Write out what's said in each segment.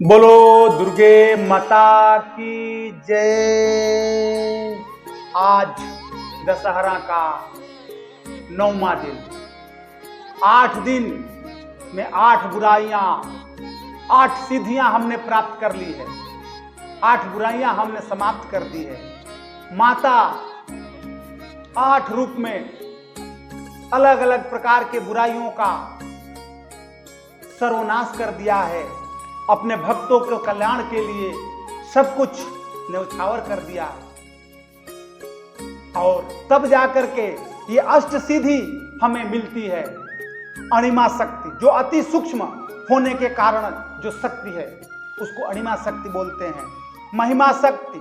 बोलो दुर्गे माता की जय। आज दशहरा का 9वां दिन। 8 दिन में 8 बुराइयां, 8 सिद्धियां हमने प्राप्त कर ली है। 8 बुराइयां हमने समाप्त कर दी है। माता 8 रूप में अलग अलग प्रकार के बुराइयों का सर्वनाश कर दिया है। अपने भक्तों के कल्याण के लिए सब कुछ न्यौछावर कर दिया और तब जाकर के ये अष्ट सिद्धि हमें मिलती है। अणिमा शक्ति, जो अति सूक्ष्म होने के कारण जो शक्ति है उसको अणिमा शक्ति बोलते हैं। महिमा शक्ति,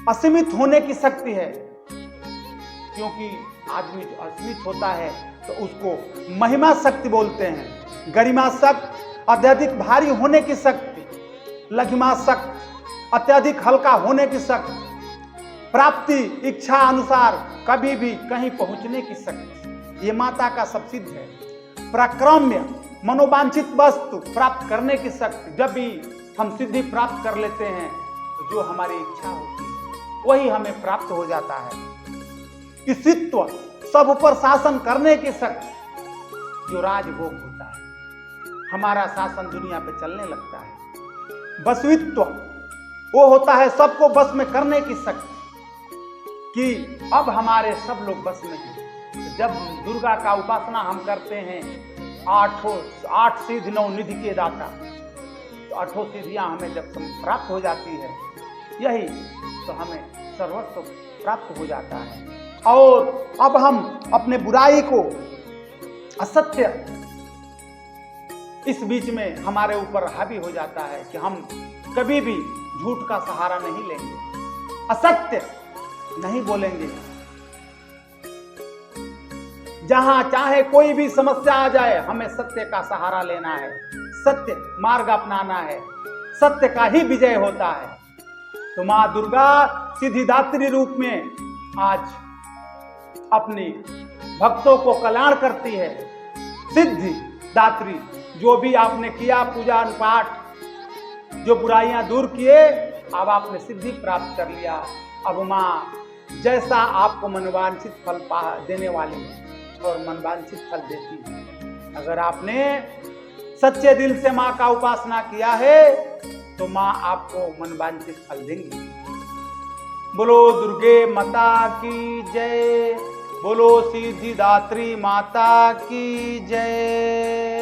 असीमित होने की शक्ति है, क्योंकि आदमी जो असीमित होता है तो उसको महिमा शक्ति बोलते हैं। गरिमा शक्ति, अत्यधिक भारी होने की शक्ति। लघिमा शक्ति, अत्यधिक हल्का होने की शक्ति। प्राप्ति, इच्छा अनुसार कभी भी कहीं पहुंचने की शक्ति, ये माता का सब सिद्ध है। प्राक्रम्य, मनोवांछित वस्तु प्राप्त करने की शक्ति। जब भी हम सिद्धि प्राप्त कर लेते हैं तो जो हमारी इच्छा होती है वही हमें प्राप्त हो जाता है। ईशित्व, सब पर शासन करने की शक्ति, जो राजभोग होता है, हमारा शासन दुनिया पे चलने लगता है। बसवित्व, वो होता है सबको बस में करने की शक्ति, कि अब हमारे सब लोग बस में हैं। जब दुर्गा का उपासना हम करते हैं, 8 सिद्धि 9 निधि के दाता, तो 8 सिद्धियां हमें जब प्राप्त हो जाती है, यही तो हमें सर्वस्व प्राप्त हो जाता है। और अब हम अपने बुराई को, असत्य इस बीच में हमारे ऊपर हावी हो जाता है कि हम कभी भी झूठ का सहारा नहीं लेंगे, असत्य नहीं बोलेंगे। जहां चाहे कोई भी समस्या आ जाए, हमें सत्य का सहारा लेना है, सत्य मार्ग अपनाना है, सत्य का ही विजय होता है। तो मां दुर्गा सिद्धिदात्री रूप में आज अपनी भक्तों को कल्याण करती है। सिद्धि दात्री, जो भी आपने किया पूजा पाठ, जो बुराइयां दूर किए, अब आपने सिद्धि प्राप्त कर लिया। अब मां जैसा आपको मनवांछित फल देने वाली है और मनवांछित फल देती है। अगर आपने सच्चे दिल से मां का उपासना किया है तो मां आपको मनवांछित फल देंगी। बोलो दुर्गे माता की जय। बोलो सिद्धिदात्री माता की जय।